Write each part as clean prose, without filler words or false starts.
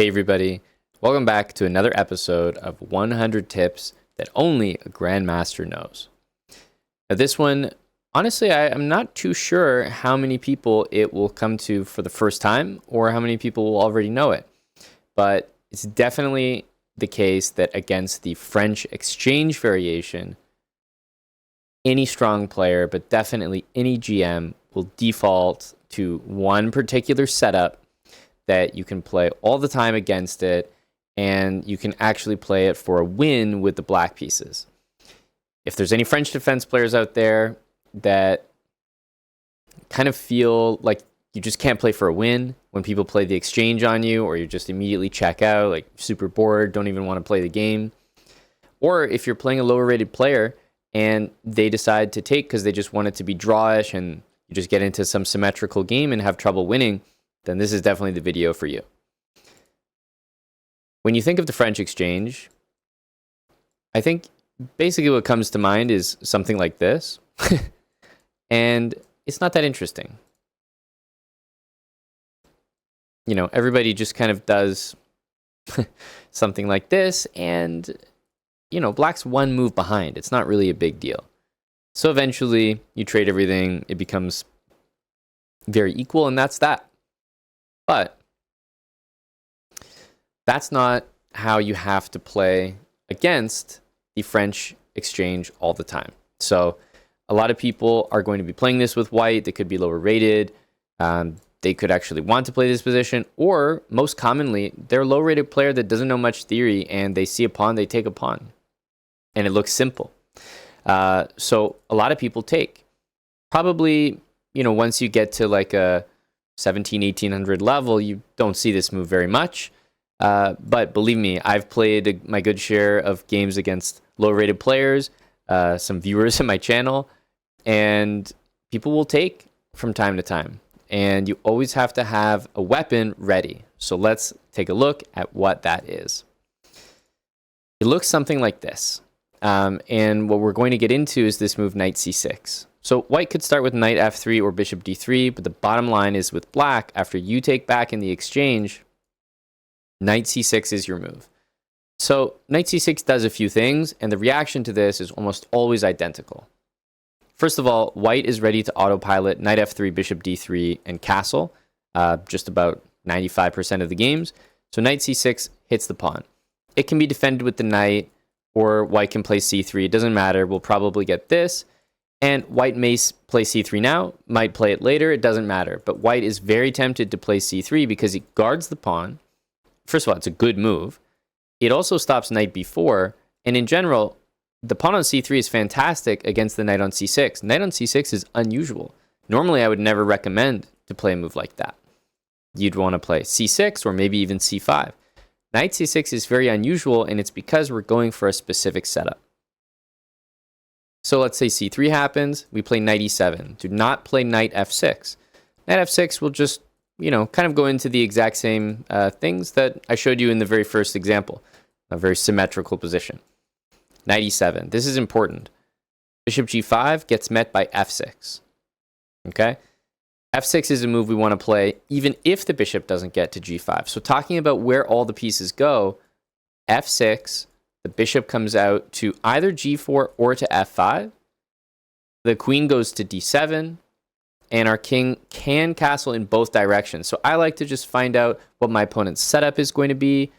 Hey everybody, welcome back to another episode of 100 Tips That Only a Grandmaster Knows. Now this one, honestly, I'm not too sure how many people it will come to for the first time or how many people will already know it. But it's definitely the case that against the French exchange variation, any strong player, but definitely any GM, will default to one particular setup that you can play all the time against it, and you can actually play it for a win with the black pieces. If there's any French defense players out there that kind of feel like you just can't play for a win when people play the exchange on you, or you just immediately check out, like super bored, don't even want to play the game, or if you're playing a lower rated player and they decide to take because they just want it to be drawish and you just get into some symmetrical game and have trouble winning, then this is definitely the video for you. When you think of the French exchange, I think basically what comes to mind is something like this. And it's not that interesting. You know, everybody just kind of does something like this, and, you know, black's one move behind. It's not really a big deal. So eventually you trade everything, it becomes very equal, and that's that. But that's not how you have to play against the French exchange all the time. So a lot of people are going to be playing this with white. They could be lower rated. They could actually want to play this position. Or most commonly, they're a low rated player that doesn't know much theory, and they see a pawn, they take a pawn. And it looks simple. So a lot of people take. Probably, you know, once you get to like a 1800 level, you don't see this move very much. But believe me, I've played my good share of games against low-rated players, some viewers on my channel, and people will take from time to time. And you always have to have a weapon ready. So let's take a look at what that is. It looks something like this. And what we're going to get into is this move, knight c6. So white could start with knight f3 or bishop d3, but the bottom line is with black, after you take back in the exchange, knight c6 is your move. So knight c6 does a few things, and the reaction to this is almost always identical. First of all, white is ready to autopilot knight f3, bishop d3, and castle, just about 95% of the games. So knight c6 hits the pawn. It can be defended with the knight, or white can play c3. It doesn't matter. We'll probably get this. And white may play c3 now, might play it later, it doesn't matter. But white is very tempted to play c3 because it guards the pawn. First of all, it's a good move. It also stops knight b4. And in general, the pawn on c3 is fantastic against the knight on c6. Knight on c6 is unusual. Normally, I would never recommend to play a move like that. You'd want to play c6 or maybe even c5. Knight c6 is very unusual, and it's because we're going for a specific setup. So let's say c3 happens, we play knight e7. Do not play knight f6. Knight f6 will just, you know, kind of go into the exact same things that I showed you in the very first example. A very symmetrical position. Knight e7. This is important. Bishop g5 gets met by f6. Okay? f6 is a move we want to play even if the bishop doesn't get to g5. So talking about where all the pieces go, f6, the bishop comes out to either g4 or to f5. The queen goes to d7, and our king can castle in both directions. So I like to just find out what my opponent's setup is going to be,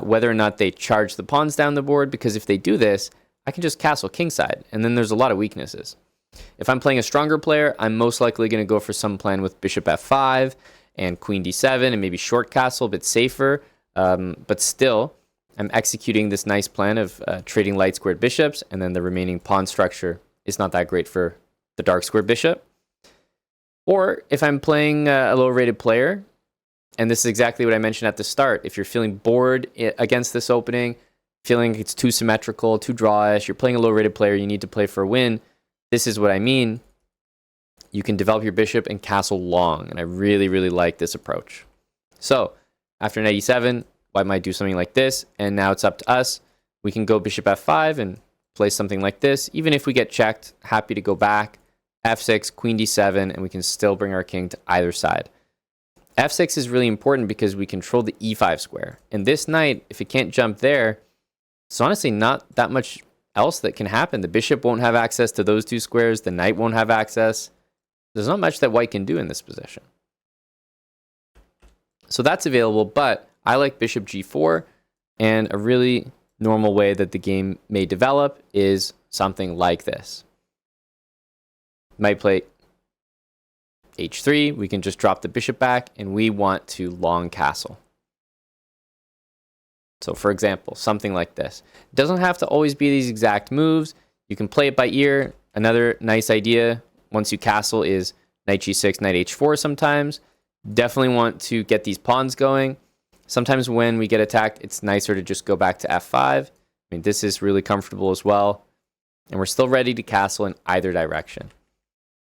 whether or not they charge the pawns down the board, because if they do this, I can just castle kingside, and then there's a lot of weaknesses. If I'm playing a stronger player, I'm most likely going to go for some plan with bishop f5 and queen d7 and maybe short castle, a bit safer, but still, I'm executing this nice plan of trading light squared bishops, and then the remaining pawn structure is not that great for the dark squared bishop. Or if I'm playing a low rated player, and this is exactly what I mentioned at the start, if you're feeling bored against this opening, feeling it's too symmetrical, too drawish, you're playing a low rated player, you need to play for a win, this is what I mean. You can develop your bishop and castle long, and I really, really like this approach. So after knight e7, white might do something like this, and now it's up to us. We can go bishop f5 and play something like this. Even if we get checked, happy to go back. f6, queen d7, and we can still bring our king to either side. f6 is really important because we control the e5 square. And this knight, if it can't jump there, it's honestly not that much else that can happen. The bishop won't have access to those two squares. The knight won't have access. There's not much that white can do in this position. So that's available, but I like bishop g4, and a really normal way that the game may develop is something like this. Might play h3, we can just drop the bishop back, and we want to long castle. So for example, something like this. It doesn't have to always be these exact moves. You can play it by ear. Another nice idea once you castle is knight g6, knight h4 sometimes. Definitely want to get these pawns going. Sometimes when we get attacked, it's nicer to just go back to f5. I mean, this is really comfortable as well. And we're still ready to castle in either direction.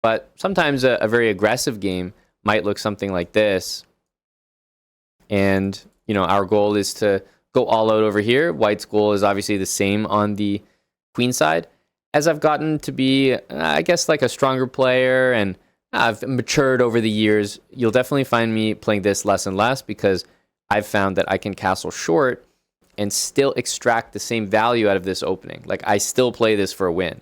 But sometimes a very aggressive game might look something like this. And, you know, our goal is to go all out over here. White's goal is obviously the same on the queen side. As I've gotten to be, I guess, like a stronger player, and I've matured over the years, you'll definitely find me playing this less and less because I've found that I can castle short and still extract the same value out of this opening. Like, I still play this for a win.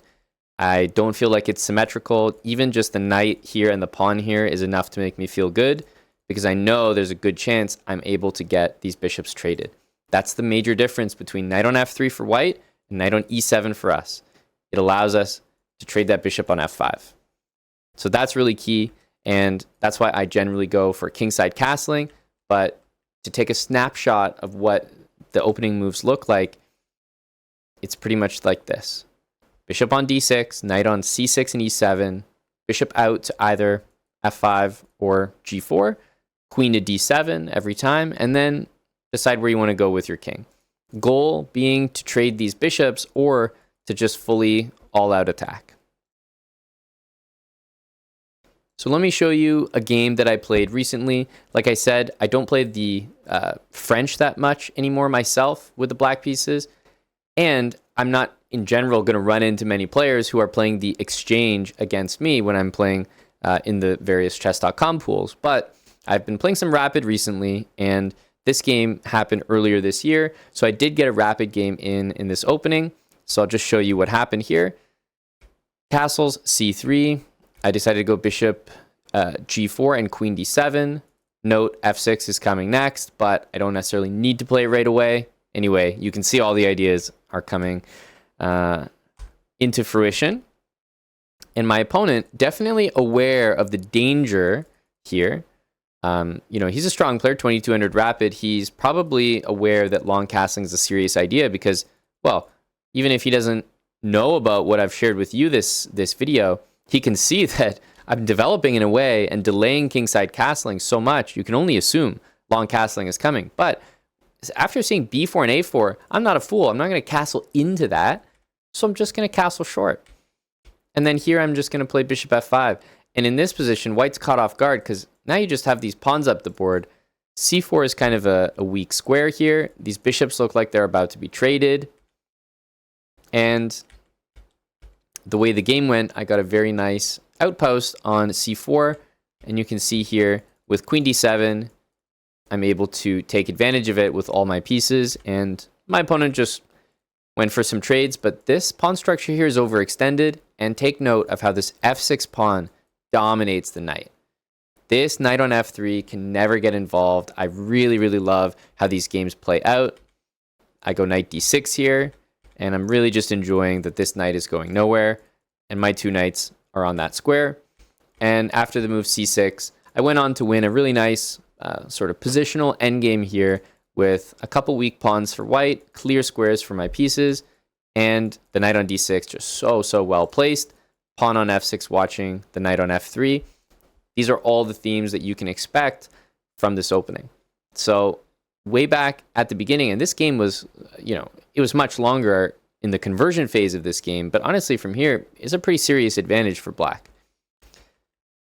I don't feel like it's symmetrical. Even just the knight here and the pawn here is enough to make me feel good because I know there's a good chance I'm able to get these bishops traded. That's the major difference between knight on f3 for white and knight on e7 for us. It allows us to trade that bishop on f5. So that's really key, and that's why I generally go for kingside castling. But to take a snapshot of what the opening moves look like, it's pretty much like this. Bishop on d6, knight on c6 and e7, bishop out to either f5 or g4, queen to d7 every time, and then decide where you want to go with your king. Goal being to trade these bishops or to just fully all-out attack. So let me show you a game that I played recently. Like I said, I don't play the French that much anymore myself with the black pieces, and I'm not in general going to run into many players who are playing the exchange against me when I'm playing in the various chess.com pools. But I've been playing some rapid recently, and this game happened earlier this year. So I did get a rapid game in this opening. So I'll just show you what happened here. Castles c3. I decided to go bishop g4 and queen d7. Note f6 is coming next, but I don't necessarily need to play it right away. Anyway, you can see all the ideas are coming into fruition. And my opponent, definitely aware of the danger here. You know, he's a strong player, 2200 rapid. He's probably aware that long castling is a serious idea because, well, even if he doesn't know about what I've shared with you this video, he can see that I'm developing in a way and delaying kingside castling so much, you can only assume long castling is coming. But after seeing b4 and a4, I'm not a fool. I'm not going to castle into that. So I'm just going to castle short. And then here I'm just going to play bishop f5. And in this position, white's caught off guard because now you just have these pawns up the board. c4 is kind of a weak square here. These bishops look like they're about to be traded. And the way the game went, I got a very nice outpost on c4. And you can see here with queen d7, I'm able to take advantage of it with all my pieces. And my opponent just went for some trades. But this pawn structure here is overextended. And take note of how this f6 pawn dominates the knight. This knight on f3 can never get involved. I really, really love how these games play out. I go knight d6 here, and I'm really just enjoying that this knight is going nowhere, and my two knights are on that square. And after the move c6, I went on to win a really nice sort of positional endgame here with a couple weak pawns for white, clear squares for my pieces, and the knight on d6 just so well placed. Pawn on f6 watching the knight on f3. These are all the themes that you can expect from this opening. So way back at the beginning, and this game was, you know, it was much longer in the conversion phase of this game, but honestly from here is a pretty serious advantage for black.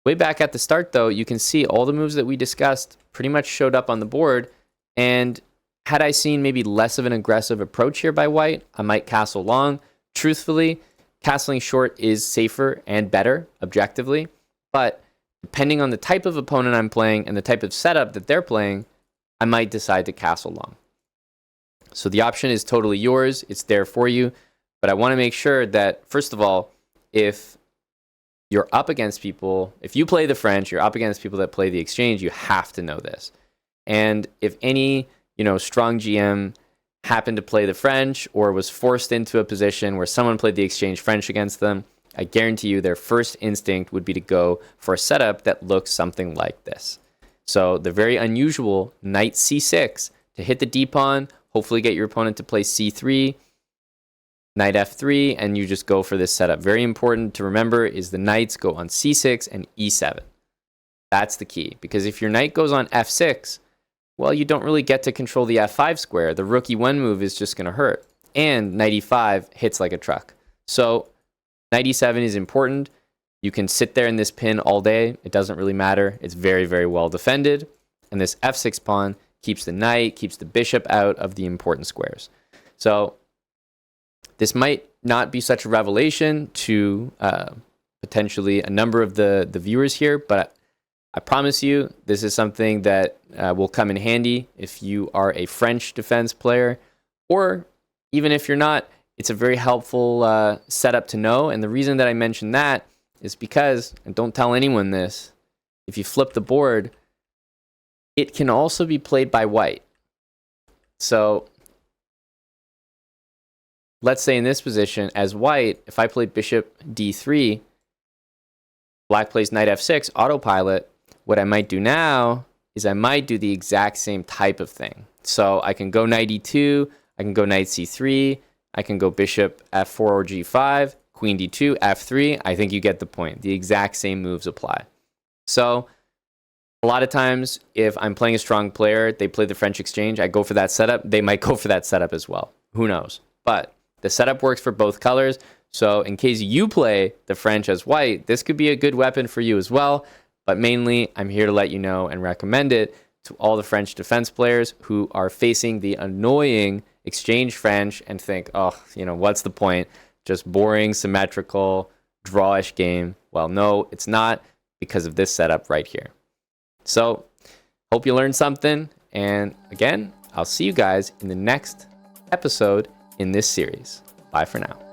Way back at the start though, you can see all the moves that we discussed pretty much showed up on the board, and had I seen maybe less of an aggressive approach here by white, I might castle long. Truthfully, castling short is safer and better objectively, but depending on the type of opponent I'm playing and the type of setup that they're playing, I might decide to castle long. So the option is totally yours. It's there for you. But I want to make sure that, first of all, if you're up against people, if you play the French, you're up against people that play the exchange, you have to know this. And if any, strong GM happened to play the French or was forced into a position where someone played the exchange French against them, I guarantee you their first instinct would be to go for a setup that looks something like this. So the very unusual knight c6 to hit the d-pawn, hopefully get your opponent to play c3, knight f3, and you just go for this setup. Very important to remember is the knights go on c6 and e7. That's the key, because if your knight goes on f6, well, you don't really get to control the f5 square. The rook e1 move is just going to hurt. And knight e5 hits like a truck. So knight e7 is important. You can sit there in this pin all day. It doesn't really matter. It's very, very well defended. And this f6 pawn keeps the knight, keeps the bishop out of the important squares. So this might not be such a revelation to potentially a number of the viewers here, but I promise you this is something that will come in handy if you are a French defense player, or even if you're not. It's a very helpful setup to know. And the reason that I mention that is because, and don't tell anyone this, if you flip the board, it can also be played by white. So let's say in this position, as white, if I played bishop d3, black plays knight f6, autopilot, what I might do now is I might do the exact same type of thing. So I can go knight e2, I can go knight c3, I can go bishop f4 or g5, queen d2, f3. I think you get the point. The exact same moves apply. So a lot of times, if I'm playing a strong player, they play the French exchange, I go for that setup, they might go for that setup as well. Who knows? But the setup works for both colors. So in case you play the French as white, this could be a good weapon for you as well. But mainly, I'm here to let you know and recommend it to all the French defense players who are facing the annoying exchange French and think, oh, what's the point? Just boring, symmetrical, drawish game. Well, no, it's not, because of this setup right here. So, hope you learned something. And again, I'll see you guys in the next episode in this series. Bye for now.